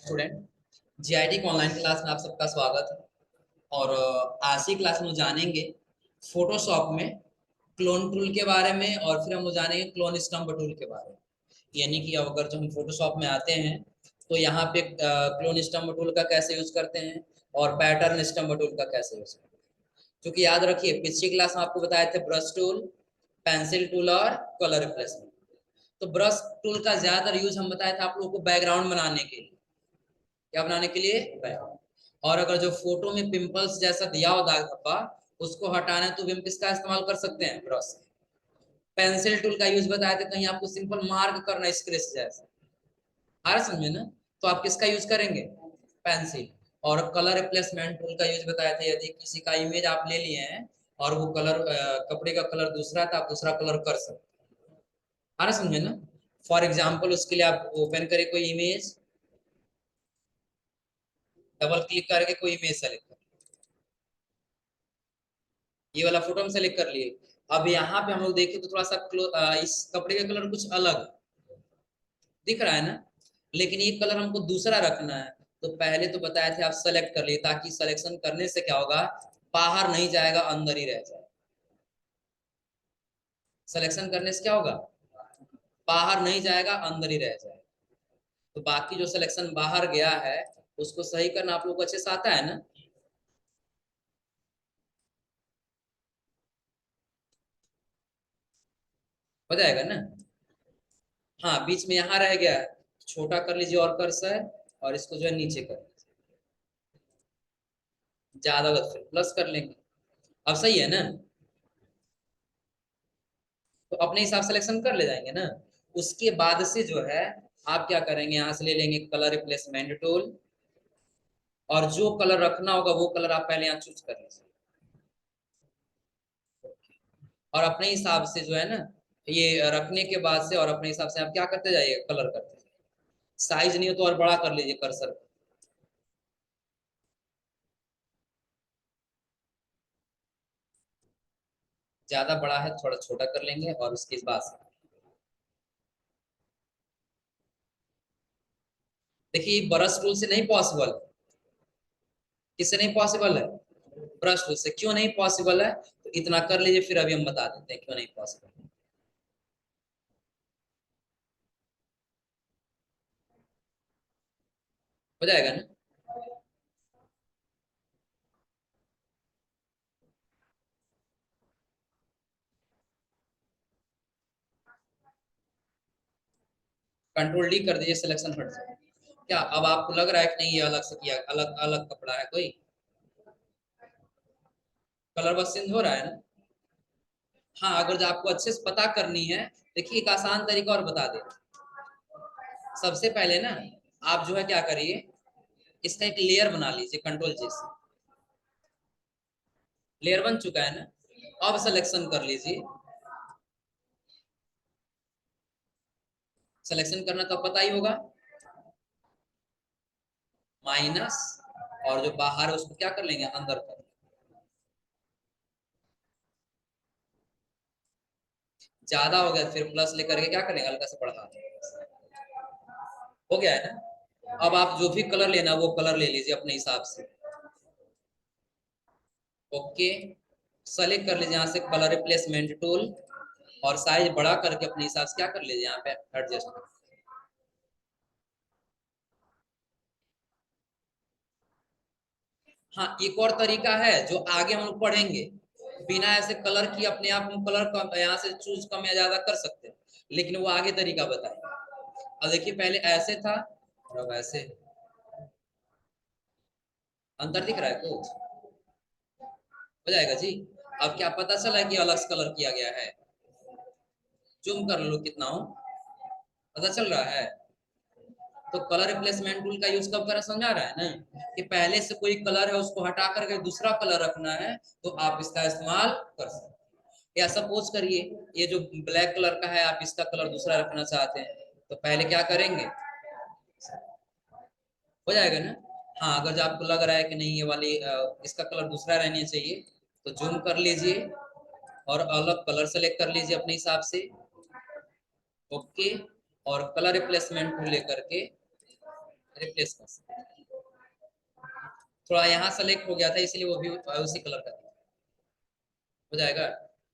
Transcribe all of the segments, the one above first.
Student, GIT के online class में आप सबका स्वागत है। और आज की क्लास में जानेंगे फोटोशॉप में क्लोन टूल के बारे में, और फिर हम जानेंगे क्लोन स्टम्प टूल के बारे में। यानी कि अगर जो हम फोटोशॉप में आते हैं तो यहाँ पे क्लोन स्टम्प टूल का कैसे यूज करते हैं और पैटर्न स्टम्प टूल का कैसे यूज करते हैं। क्योंकि याद रखिए, पिछली क्लास में आपको बताए थे ब्रश टूल, पेंसिल टूल और कलर रिप्लेसमेंट। तो ब्रश टूल का ज्यादातर यूज हम बताए थे आप लोगों को बैकग्राउंड बनाने के लिए। क्या बनाने के लिए? बैकग्राउंड। और अगर जो फोटो में पिंपल्स जैसा दिया हो दाग धब्बा, उसको हटाना है तो भी हम किसका इस्तेमाल कर सकते हैं? ब्रश। पेंसिल टूल का यूज बताया था, कहीं आपको सिंपल मार्क करना स्केच जैसा, आ रहा समझ में ना? तो आप किसका यूज करेंगे? पेंसिल। और कलर रिप्लेसमेंट टूल का यूज बताया था, यदि किसी का इमेज आप ले लिए हैं और वो कलर कपड़े का कलर दूसरा था, आप दूसरा कलर कर सकते हैं। आ रहा समझ में ना? फॉर एग्जाम्पल, उसके लिए आप ओपन करें कोई इमेज, डबल क्लिक करके कोई इमेज सेलेक्ट कर, ये वाला फोटो हम सेलेक्ट कर लिए। अब यहाँ पे हम लोग देखें तो थोड़ा सा इस कपड़े का कलर कुछ अलग दिख रहा है ना, लेकिन ये कलर हमको दूसरा रखना है। तो पहले तो बताए थे आप सेलेक्ट कर लिए, ताकि सिलेक्शन करने से क्या होगा, बाहर नहीं जाएगा, अंदर ही रह जाएगा। सिलेक्शन करने से क्या होगा, बाहर नहीं जाएगा, अंदर ही रह जाएगा। तो बाकी जो सिलेक्शन बाहर गया है उसको सही करना आप लोग को अच्छे से आता है ना? हो जाएगा ना? हाँ, बीच में यहाँ रह गया है, छोटा कर लीजिए और कर्सर, और इसको जो है नीचे कर लीजिए, ज्यादा लग फिर प्लस कर लेंगे। अब सही है ना? तो अपने हिसाब सिलेक्शन कर ले जाएंगे ना। उसके बाद से जो है आप क्या करेंगे, यहाँ से ले लेंगे कलर रिप्लेसमेंट टूल, और जो कलर रखना होगा वो कलर आप पहले यहाँ चूज कर लीजिए। और अपने हिसाब से जो है ना, ये रखने के बाद से और अपने हिसाब से आप क्या करते जाइए, कलर करते जाइए। साइज नहीं हो तो और बड़ा कर लीजिए कर्सर। ज्यादा बड़ा है थोड़ा छोटा कर लेंगे, और उसके बाद से देखिए, ब्रश टूल से नहीं पॉसिबल। किससे नहीं पॉसिबल है? ब्रश टूल से। क्यों नहीं पॉसिबल है? तो इतना कर लीजिए, फिर अभी हम बता देते हैं क्यों नहीं पॉसिबल। हो जाएगा ना? कंट्रोल डी कर दीजिए, सिलेक्शन हट जाए। क्या अब आपको लग रहा है कि नहीं, ये अलग से किया, अलग अलग कपड़ा है कोई? कलर बस चेंज हो रहा है ना? हाँ, अगर जो आपको अच्छे से पता करनी है, देखिए एक आसान तरीका और बता दे। सबसे पहले ना, आप जो है क्या करिए, इसका एक लेयर बना लीजिए, कंट्रोल जे से। लेयर बन चुका है ना? अब सिलेक्शन कर लीजिए। सिलेक्शन करना तो पता ही होगा, माइनस, और जो बाहर है उसको क्या कर लेंगे, अंदर कर। ज्यादा हो गया फिर प्लस लेकर के क्या करेंगे, हल्का सा बढ़ा देंगे। हो गया है ना? अब आप जो भी कलर लेना वो कलर ले लीजिए अपने हिसाब से। ओके, सेलेक्ट कर लीजिए यहाँ से कलर रिप्लेसमेंट टूल, और साइज बड़ा करके अपने हिसाब से क्या कर लीजिए, यहाँ पे एडजस्ट कर। हाँ, एक और तरीका है जो आगे हम लोग पढ़ेंगे। बिना ऐसे कलर की अपने आप हम कलर कम यहाँ से चूज कम या ज्यादा कर सकते हैं, लेकिन वो आगे तरीका बताएंगे। अब देखिए, पहले ऐसे था और अब ऐसे। अंतर दिख रहा है कुछ? हो जाएगा जी। अब क्या पता चला कि अलग कलर किया गया है? जूम कर लो कितना हो, पता चल रहा है? तो कलर रिप्लेसमेंट टूल का यूज कब करना, समझ आ रहा है ना? कि पहले से कोई कलर है उसको हटा करके दूसरा कलर रखना है, तो आप इसका इस्तेमाल कर सकते हैं। या सपोज करिए, ये जो ब्लैक कलर का है, आप इसका कलर दूसरा रखना चाहते हैं, तो पहले क्या करेंगे, हो जाएगा ना? हाँ, अगर जो आपको लग रहा है कि नहीं ये वाली इसका कलर दूसरा रहना चाहिए, तो जूम कर लीजिए और अलग कलर सेलेक्ट कर लीजिए अपने हिसाब से। ओके, और कलर रिप्लेसमेंट टूल लेकर के रिप्लेस कर सकते हैं। थोड़ा यहाँ सेलेक्ट हो गया था इसलिए वो भी उसी कलर का हो जाएगा।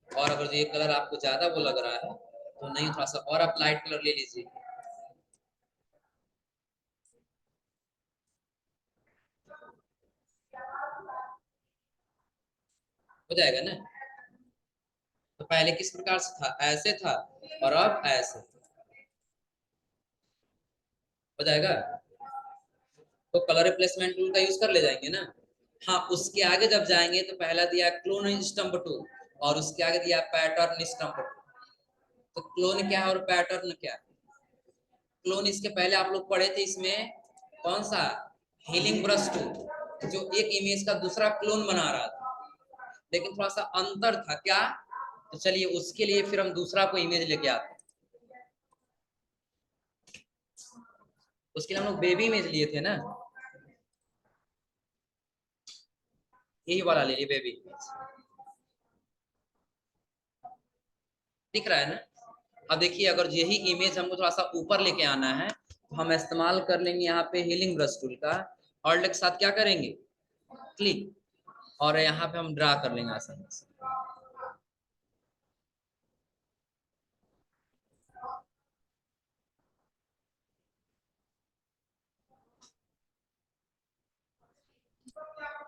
और अगर ये कलर आपको ज्यादा वो लग रहा है तो नहीं, थोड़ा सा और आप लाइट कलर ले लीजिए। हो जाएगा ना। तो पहले किस प्रकार से था, ऐसे था, और अब ऐसे हो जाएगा। तो कलर रिप्लेसमेंट टूल का यूज कर ले जाएंगे ना। हाँ, उसके आगे जब जाएंगे तो पहला दिया क्लोन स्टम्प टूल और उसके आगे दिया पैटर्न स्टम्प टूल। तो क्लोन क्या है और पैटर्न क्या है? क्लोन इसके पहले आप लोग पढ़े थे, इसमें कौन सा, हीलिंग ब्रश टूल, जो एक इमेज का दूसरा क्लोन बना रहा था, लेकिन थोड़ा सा अंतर था क्या। तो चलिए उसके लिए फिर हम दूसरा कोई इमेज लेके आते हैं। उसके लिए हम लोग बेबी इमेज लिए थे ना, यही वाला ले लिए बेबी इमेज। दिख रहा है ना। अब देखिए अगर यही इमेज हमको थोड़ा सा ऊपर लेके आना है तो हम इस्तेमाल कर लेंगे यहाँ पे हीलिंग ब्रश टूल का। ऑल्ट के साथ क्या करेंगे, क्लिक, और यहाँ पे हम ड्रा कर लेंगे आसानी से।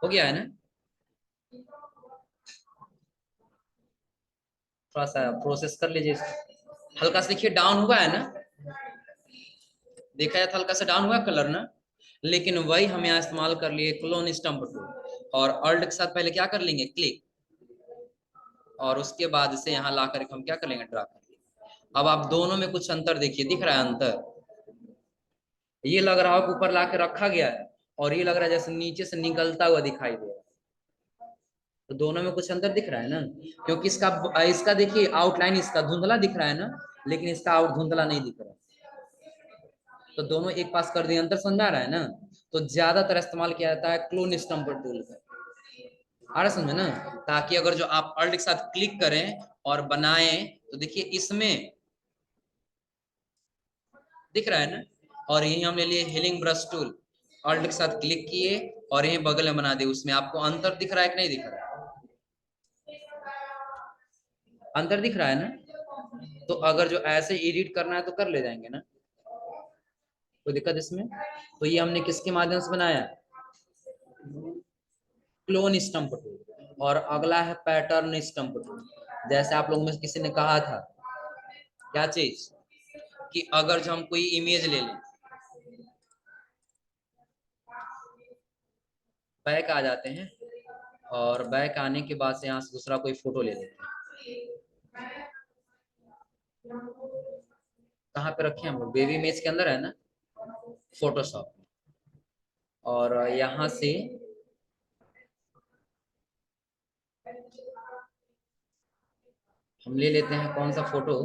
हो गया है ना। थोड़ा सा प्रोसेस कर लीजिए इसको। हल्का से देखिए डाउन हुआ है ना, देखा जाए तो हल्का सा डाउन हुआ कलर ना। लेकिन वही हम यहाँ इस्तेमाल कर लिए क्लोन स्टम्प टूल, और ऑल्ट के साथ पहले क्या कर लेंगे, क्लिक, और उसके बाद से यहाँ ला करके हम क्या कर लेंगे, ड्रा कर लेंगे। अब आप दोनों में कुछ अंतर देखिए, दिख रहा है अंतर। ये लग रहा हो कि ऊपर ला के रखा गया है, और ये लग रहा है जैसे नीचे से निकलता हुआ दिखाई दे रहा है। तो दोनों में कुछ अंतर दिख रहा है ना, क्योंकि इसका इसका देखिए आउटलाइन इसका धुंधला दिख रहा है ना, लेकिन इसका आउट धुंधला नहीं दिख रहा है। तो दोनों एक पास कर दिए, अंतर समझ आ रहा है ना। तो ज्यादातर इस्तेमाल किया जाता है क्लोन स्टम्पर टूल का, आ रहा समझे ना। ताकि अगर जो आप अल्ट के साथ क्लिक करें और बनाएं तो देखिए इसमें दिख रहा है ना। और यही हम ले लिए हीलिंग ब्रश टूल, अल्ट के साथ क्लिक किए और यही बगल में बना दिए। उसमें आपको अंतर दिख रहा है कि नहीं दिख रहा है, अंतर दिख रहा है ना। तो अगर जो ऐसे एडिट करना है तो कर ले जाएंगे ना, कोई दिक्कत इसमें। तो ये हमने किसके माध्यम से बनाया, क्लोन स्टम्प टूल। और अगला है पैटर्न स्टम्प टूल। जैसे आप लोगों में किसी ने कहा था क्या चीज, कि अगर जो हम कोई इमेज ले लें, बैक आ जाते हैं, और बैक आने के बाद से यहाँ से दूसरा कोई फोटो ले लेते हैं। कहाँ पे रखे हम लोग, बेबी इमेज के अंदर है ना, फोटोशॉप। और यहाँ से हम ले लेते हैं कौन सा फोटो,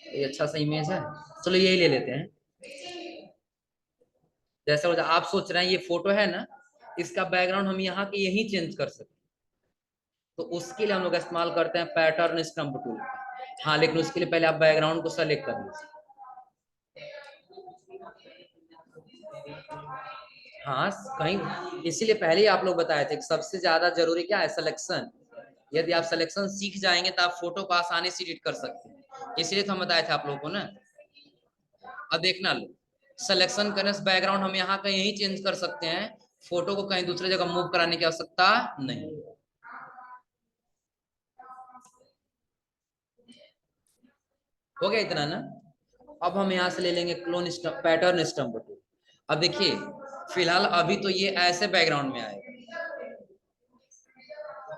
ये अच्छा सा इमेज है, चलो यही ले लेते हैं। जैसा आप सोच रहे हैं ये फोटो है ना, इसका बैकग्राउंड हम यहाँ के यही चेंज कर सकते हैं। तो उसके लिए हम लोग इस्तेमाल करते हैं पैटर्न स्टम्प टूल। हाँ, लेकिन उसके लिए पहले आप बैकग्राउंड को सेलेक्ट कर लीजिए। हाँ कहीं, इसीलिए पहले ही आप लोग बताए थे कि सबसे ज्यादा जरूरी क्या है, सिलेक्शन। यदि आप सिलेक्शन सीख जाएंगे तो आप फोटो को आसानी से एडिट कर सकते हैं, इसलिए तो हम बताए थे आप लोगों को ना। अब देखना लो, सिलेक्शन करने से बैकग्राउंड हम यहाँ का यही चेंज कर सकते हैं, फोटो को कहीं दूसरी जगह मूव कराने की आवश्यकता नहीं। हो गया इतना ना। अब हम यहाँ से ले लेंगे clone stump, pattern stump tool. अब देखिए फिलहाल अभी तो ये ऐसे बैकग्राउंड में आएगा,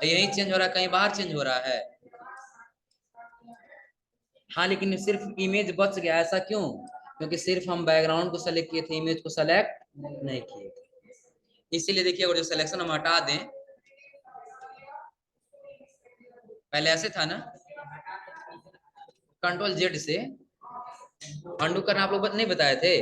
यही चेंज हो रहा है, कहीं बाहर चेंज हो रहा है। हाँ लेकिन सिर्फ इमेज बच गया, ऐसा क्यों, क्योंकि सिर्फ हम बैकग्राउंड को सेलेक्ट किए थे, इमेज को सेलेक्ट नहीं किए थे। इसीलिए देखिए अगर जो सिलेक्शन हम हटा दें, पहले ऐसे था ना, कंट्रोल जेड से अंडू करना आप लोग नहीं बताए थे,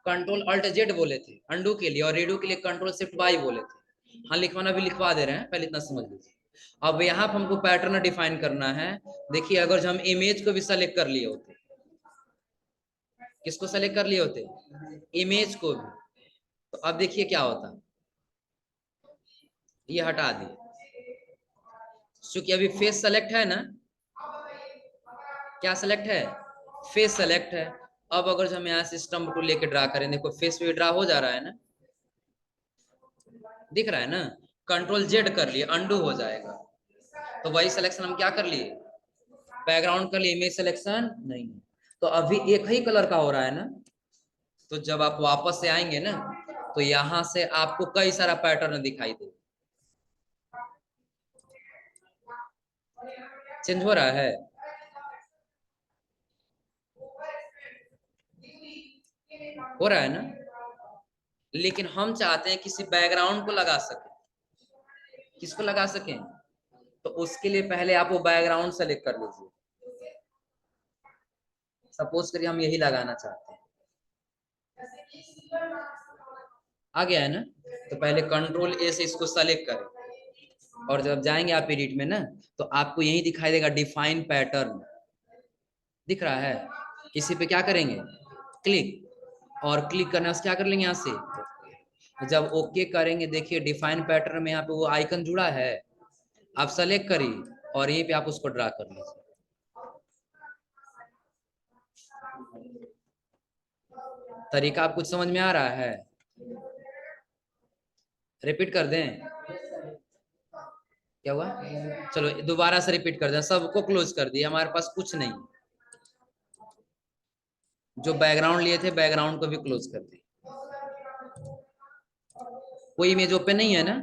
कंट्रोल अल्ट जेड बोले थे अंडू के लिए, और रेडो के लिए कंट्रोल शिफ्ट वाई बोले थे। हाँ लिखवाना भी लिखवा दे रहे हैं, पहले इतना समझ लीजिए। अब यहाँ पर हमको पैटर्न डिफाइन करना है। देखिए अगर जो हम इमेज को भी सेलेक्ट कर लिए होते, किसको सेलेक्ट कर लिए होते, इमेज को भी, तो अब देखिए क्या होता, ये हटा दिए, क्योंकि अभी फेस सेलेक्ट है ना, क्या सेलेक्ट है, फेस सेलेक्ट है। अब अगर जो हम यहाँ से स्टम्प टूल लेके ड्रा करें, देखो फेस पे ड्रा हो जा रहा है ना, दिख रहा है ना, कंट्रोल जेड कर लिए, अंडू हो जाएगा। तो वही सिलेक्शन हम क्या कर लिए, बैकग्राउंड कर लिए, इमेज सिलेक्शन नहीं। तो अभी एक ही कलर का हो रहा है ना, तो जब आप वापस से आएंगे ना, तो यहां से आपको कई सारा पैटर्न दिखाई दे, चेंज हो रहा है। हो रहा है ना, लेकिन हम चाहते हैं किसी बैकग्राउंड को लगा सके, किसको लगा सकें, तो उसके लिए पहले आप वो बैकग्राउंड सेलेक्ट कर लीजिए। सपोज करिए हम यही लगाना चाहते हैं, आ गया है ना, तो पहले कंट्रोल ए से इसको सेलेक्ट करें, और जब जाएंगे आप एडिट में ना, तो आपको यही दिखाई देगा डिफाइन पैटर्न, दिख रहा है। इसी पे क्या करेंगे, क्लिक, और क्लिक करने से क्या कर लेंगे यहाँ से, जब ओके करेंगे देखिए डिफाइन पैटर्न में यहाँ पे वो आइकन जुड़ा है, आप सेलेक्ट करिए और यहीं पे आप उसको ड्रा कर लीजिए। तरीका आप कुछ समझ में आ रहा है, रिपीट कर दें, क्या हुआ, चलो दोबारा से रिपीट कर दें, सबको क्लोज कर दिए, हमारे पास कुछ नहीं, जो बैकग्राउंड लिए थे बैकग्राउंड को भी क्लोज कर दिए। कोई इमेज ओपन नहीं है ना,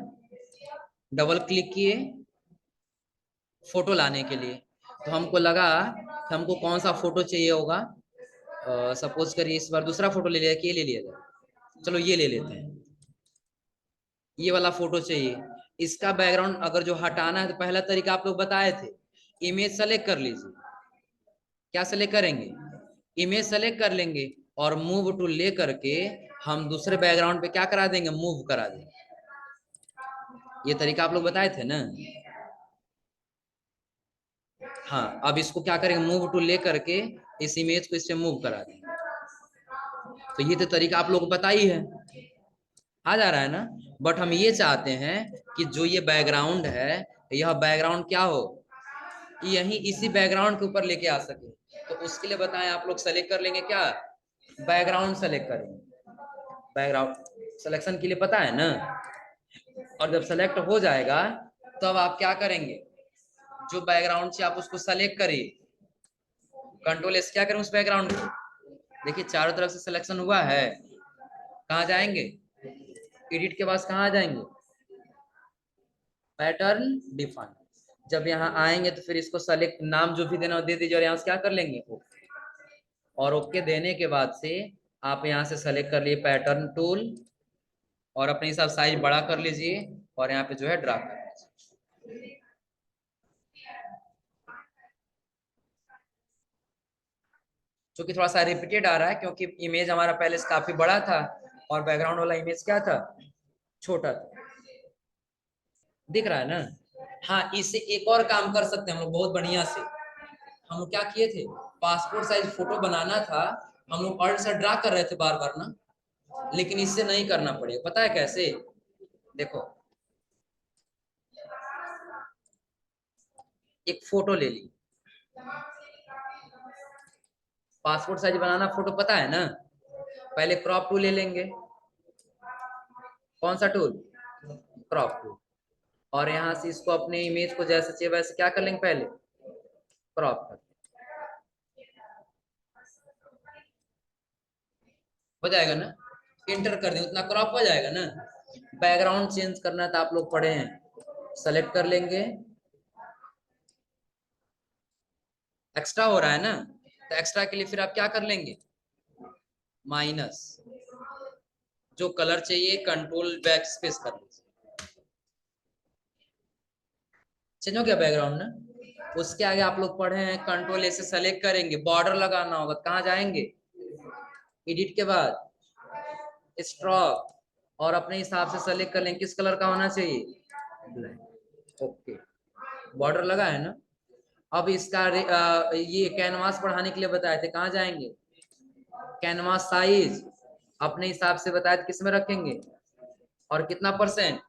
डबल क्लिक किए फोटो लाने के लिए, तो हमको लगा कि हमको कौन सा फोटो चाहिए होगा, सपोज करिए इस बार दूसरा फोटो ले लिया कि ये ले लिया जाए, चलो ये ले लेते हैं, ये वाला फोटो चाहिए। इसका बैकग्राउंड अगर जो हटाना है, तो पहला तरीका आप लोग बताए थे, इमेज सेलेक्ट कर लीजिए, क्या सेलेक्ट करेंगे, इमेज सेलेक्ट कर लेंगे, और मूव टूल ले करके हम दूसरे बैकग्राउंड पे क्या करा देंगे, मूव करा देंगे। ये तरीका आप लोग बताए थे ना। हाँ, अब इसको क्या करेंगे, मूव टूल ले करके इस इमेज को इससे मूव करा देंगे। तो ये तो तरीका आप लोग को पता ही है, आ जा रहा है ना। बट हम ये चाहते हैं कि जो ये बैकग्राउंड है, यह बैकग्राउंड क्या हो, यही इसी बैकग्राउंड के ऊपर लेके आ सके। तो उसके लिए बताएं, आप लोग सेलेक्ट कर लेंगे क्या, बैकग्राउंड सेलेक्ट करेंगे, बैकग्राउंड सिलेक्शन के लिए पता है ना। और जब सेलेक्ट हो जाएगा, तब आप क्या करेंगे, जो बैकग्राउंड से आप उसको सेलेक्ट करिए, कंट्रोल एस क्या करें उस बैकग्राउंड को, देखिए चारों तरफ से सिलेक्शन हुआ है, कहाँ जाएंगे, एडिट के बाद कहाँ आ जाएंगे, पैटर्न डिफाइन। जब यहाँ आएंगे तो फिर इसको सेलेक्ट, नाम जो भी देना हो दे दीजिए, और यहाँ से क्या कर लेंगे, और ओके देने के बाद से आप यहाँ से सेलेक्ट कर लिए पैटर्न टूल, और अपने हिसाब साइज बड़ा कर लीजिए, और यहाँ पे जो है ड्रा कर लीजिए। क्योंकि थोड़ा सा रिपीटेड आ रहा है, क्योंकि इमेज हमारा पहले से काफी बड़ा था, और बैकग्राउंड वाला इमेज क्या था, छोटा था, दिख रहा है ना। हाँ, इससे एक और काम कर सकते हैं हम लोग बहुत बढ़िया से। हम लोग क्या किए थे, पासपोर्ट साइज फोटो बनाना था, हम लोग ऑल्ट से ड्रा कर रहे थे बार बार ना, लेकिन इससे नहीं करना पड़ेगा, पता है कैसे, देखो एक फोटो ले ली, पासपोर्ट साइज बनाना फोटो पता है ना, पहले क्रॉप टूल ले लेंगे, कौन सा टूल, क्रॉप टूल, और यहाँ से इसको अपने इमेज को जैसे चाहिए वैसे क्या कर लेंगे, पहले क्रॉप कर, हो जाएगा ना, इंटर कर दें उतना क्रॉप हो जाएगा ना। बैकग्राउंड चेंज करना था, आप लोग पढ़े हैं, सेलेक्ट कर लेंगे, एक्स्ट्रा हो रहा है ना, तो एक्स्ट्रा के लिए फिर आप क्या कर लेंगे, माइनस, जो कलर चाहिए कंट्रोल बैक स्पेस कर लीजिए, चेंज हो गया बैकग्राउंड ना। उसके आगे आप लोग पढ़े हैं, कंट्रोल ए से सेलेक्ट करेंगे, बॉर्डर लगाना होगा, कहाँ जाएंगे, एडिट के बाद स्ट्रोक, और अपने हिसाब से सेलेक्ट कर लेंगे किस कलर का होना चाहिए, ब्लैक, ओके। बॉर्डर लगा है ना। अब इसका ये कैनवास बढ़ाने के लिए बताए थे, कहाँ जाएंगे, कैनवास साइज अपने हिसाब से बताए थे किस में रखेंगे, और कितना परसेंट,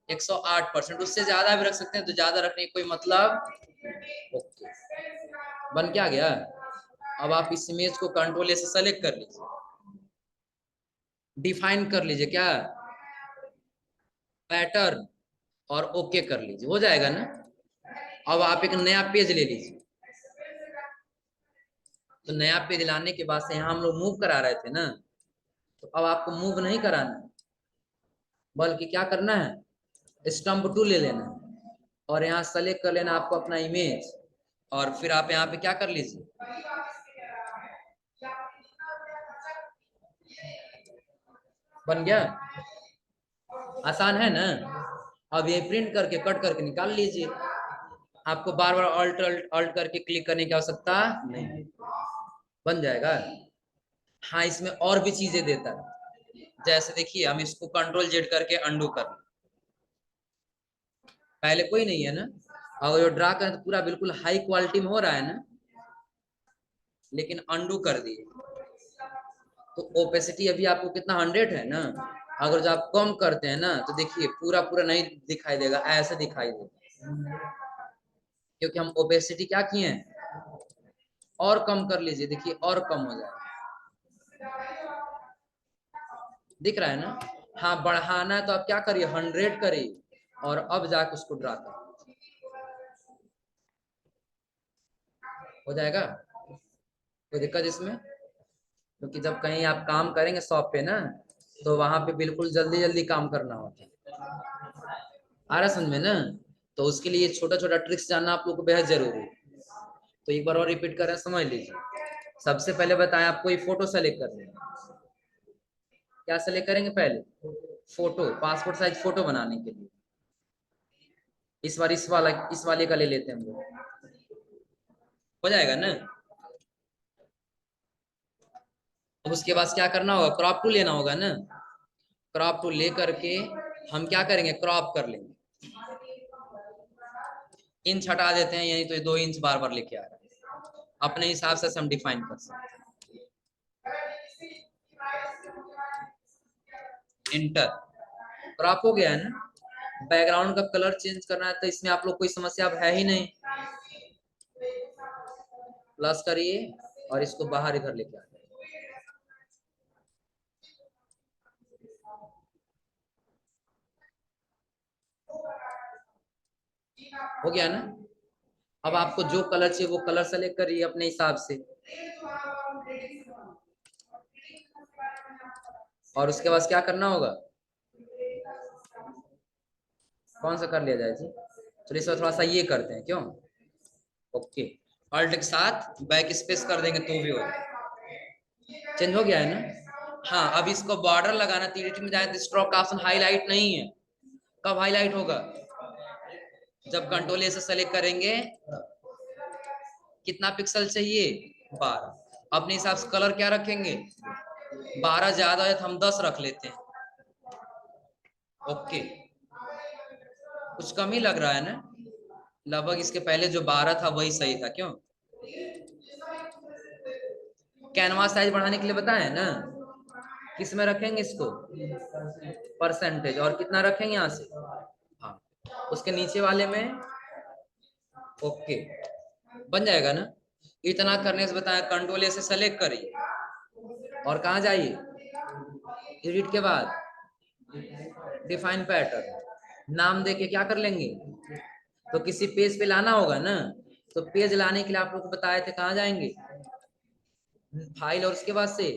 108%। उससे ज्यादा भी रख सकते हैं, तो ज्यादा रखने की कोई मतलब। ओके, बन क्या गया। अब आप इस इमेज को कंट्रोल ए से सेलेक्ट कर लीजिए, डिफाइन कर लीजिए क्या, पैटर्न, और ओके कर लीजिए, हो जाएगा ना। अब आप एक नया पेज ले लीजिए। तो नया पेज लाने के बाद से यहाँ हम लोग मूव करा रहे थे ना, तो अब आपको मूव नहीं कराना है, बल्कि क्या करना है, स्टम्प टूल ले लेना है, और यहाँ सेलेक्ट कर लेना आपको अपना इमेज, और फिर आप यहाँ पे क्या कर लीजिए, बन गया, आसान है ना। अब ये प्रिंट करके कट करके निकाल लीजिए, आपको बार बार अल्ट अल्ट अल्ट करके क्लिक करने की आवश्यकता नहीं, बन जाएगा। हाँ, इसमें और भी चीजें देता है, जैसे देखिए हम इसको कंट्रोल जेड करके अंडू कर, पहले कोई नहीं है ना, अगर जो ड्रा करें तो पूरा बिल्कुल हाई क्वालिटी में हो रहा है ना, लेकिन अंडू कर दिए तो ओपेसिटी अभी आपको कितना 100 है ना, अगर जो आप कम करते हैं ना तो देखिए पूरा पूरा नहीं दिखाई देगा, ऐसे दिखाई देगा, क्योंकि हम ओपेसिटी क्या किए हैं, और कम कर लीजिए, देखिए और कम हो जाएगा, दिख रहा है ना। हाँ, बढ़ाना है तो आप क्या करिए, 100 करिए, और अब जाके उसको ड्रा करिए, हो जाएगा, कोई दिक्कत इसमें। क्योंकि जब कहीं आप काम करेंगे शॉप पे ना, तो वहां पे बिल्कुल जल्दी जल्दी काम करना होता है, आ रहा समझ में ना। तो उसके लिए छोटा छोटा ट्रिक्स जानना आप लोग को बेहद जरूरी है। तो एक बार और रिपीट कर रहे हैं, समझ लीजिए। सबसे पहले बताएं आपको, ये फोटो सेलेक्ट करनी है, क्या सेलेक्ट करेंगे पहले, फोटो, पासपोर्ट साइज फोटो बनाने के लिए, इस बार इस वाले का ले लेते हैं हम लोग, हो जाएगा ना। अब उसके बाद क्या करना होगा, क्रॉप टूल लेना होगा ना, क्रॉप टूल ले करके हम क्या करेंगे, क्रॉप कर लेंगे, इंच हटा देते हैं, यही तो 2 इंच बार बार लेके आ रहा है, अपने हिसाब से हम डिफाइन कर सकते हैं। इंटर, क्रॉप हो गया है ना। बैकग्राउंड का कलर चेंज करना है, तो इसमें आप लोग कोई समस्या अब है ही नहीं, प्लस करिए और इसको बाहर इधर लेके आ जाए, हो गया ना। अब आपको जो कलर चाहिए वो कलर सेलेक्ट करिए अपने हिसाब से, और उसके बाद क्या करना होगा, कौन सा कर लिया जाए जी, चलिए इसमें थोड़ा सा ये करते हैं, क्यों, ओके, अल्ट के साथ बैक स्पेस कर देंगे तो भी हो जाए, चेंज हो गया है ना। हाँ, अब इसको बॉर्डर लगाना, 3D में जाए तो स्ट्रोक का ऑप्शन हाईलाइट नहीं है, कब हाईलाइट होगा, जब कंट्रोल ए से सेलेक्ट करेंगे, कितना पिक्सल चाहिए, 12, अपने हिसाब से कलर क्या रखेंगे, 12 ज्यादा है तो हम 10 रख लेते हैं, ओके, कुछ कम ही लग रहा है ना, लगभग इसके पहले जो 12 था वही सही था, क्यों, कैनवास साइज बढ़ाने के लिए बताया है ना, किस में रखेंगे इसको, परसेंटेज, और कितना रखेंगे यहाँ से, हाँ, उसके नीचे वाले में, ओके, बन जाएगा ना। इतना करने से बताया, कंट्रोल ए से सेलेक्ट करिए, और कहाँ जाइए, एडिट के बाद डिफाइन पैटर्न, नाम देके क्या कर लेंगे, तो किसी पेज पे लाना होगा ना, तो पेज लाने के लिए आप लोग को बताए थे, कहाँ जाएंगे, फाइल, और उसके बाद से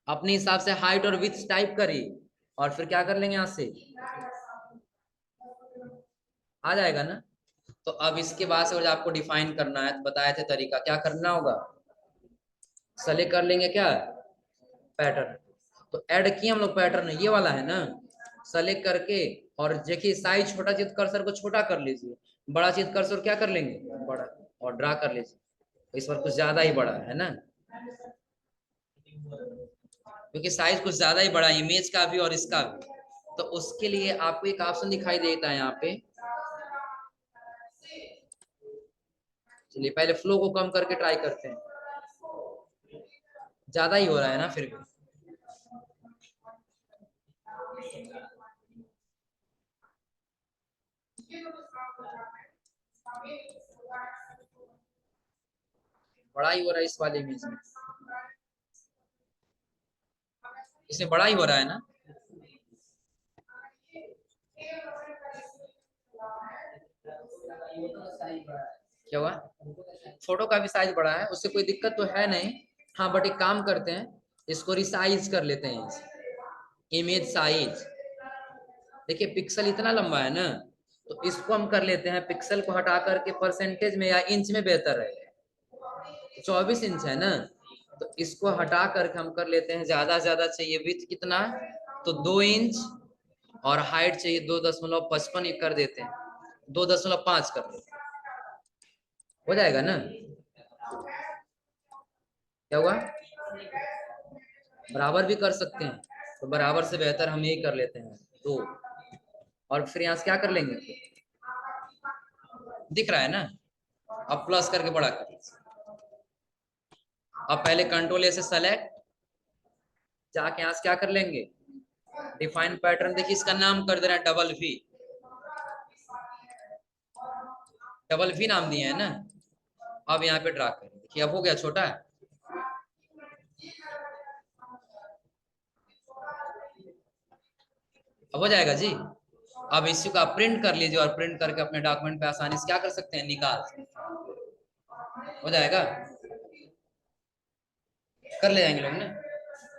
अपने हिसाब से हाइट और विड्थ टाइप करिए, और फिर क्या कर लेंगे यहाँ से, आ जाएगा ना। तो अब इसके बाद से आपको डिफाइन करना है, तो बताए थे तरीका, क्या करना होगा, सेलेक्ट कर लेंगे क्या, पैटर्न, तो ऐड किए हम लोग पैटर्न, ये वाला है ना, सेलेक्ट करके, और देखिए साइज छोटा चीज, कर्सर को छोटा कर लीजिए, बड़ा चीज कर्सर क्या कर लेंगे, बड़ा, और ड्रा कर लीजिए, तो इस बार कुछ ज्यादा ही बड़ा है ना, क्योंकि साइज कुछ ज्यादा ही बड़ा है, इमेज का भी और इसका भी। तो उसके लिए आपको एक ऑप्शन दिखाई देता है यहाँ पे, चलिए पहले फ्लो को कम करके ट्राई करते हैं। ज्यादा ही हो रहा है ना फिर भी। बड़ा ही हो रहा है इस वाले इमेज में, इसमें बड़ा ही हो रहा है ना। क्या हुआ? फोटो का भी साइज बड़ा है, उससे कोई दिक्कत तो है नहीं। हाँ बट एक काम करते हैं, इसको रिसाइज कर लेते हैं, इमेज साइज। देखिए पिक्सल इतना लंबा है ना, तो इसको हम कर लेते हैं, पिक्सल को हटा करके परसेंटेज में या इंच में बेहतर है। 24 इंच है ना, तो इसको हटा करके हम कर लेते हैं, ज्यादा से ज्यादा चाहिए विड्थ कितना, तो 2 इंच, और हाइट चाहिए 2.55 कर देते हैं, 2.5 कर देते हैं, हो जाएगा ना। क्या हुआ? बराबर भी कर सकते हैं, तो बराबर से बेहतर हम यही कर लेते हैं 2, और फिर यहाँ से क्या कर लेंगे, दिख रहा है ना, अब प्लस करके बड़ा कर। अब पहले कंट्रोल ए से सेलेक्ट, जाके यहाँ से क्या कर लेंगे, डिफाइन पैटर्न। देखिए इसका नाम कर दे रहे हैं डबल वी, डबल वी नाम दिए है ना। अब यहाँ पे ड्रा करें, देखिए अब हो गया छोटा है। अब हो जाएगा जी। अब इसी को आप प्रिंट कर लीजिए, और प्रिंट करके अपने डॉक्यूमेंट पे आसानी से क्या कर सकते हैं, निकाल, हो जाएगा, कर ले जाएंगे लोग ना।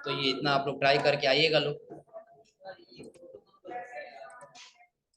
तो ये इतना आप लोग ट्राई करके आइएगा लोग।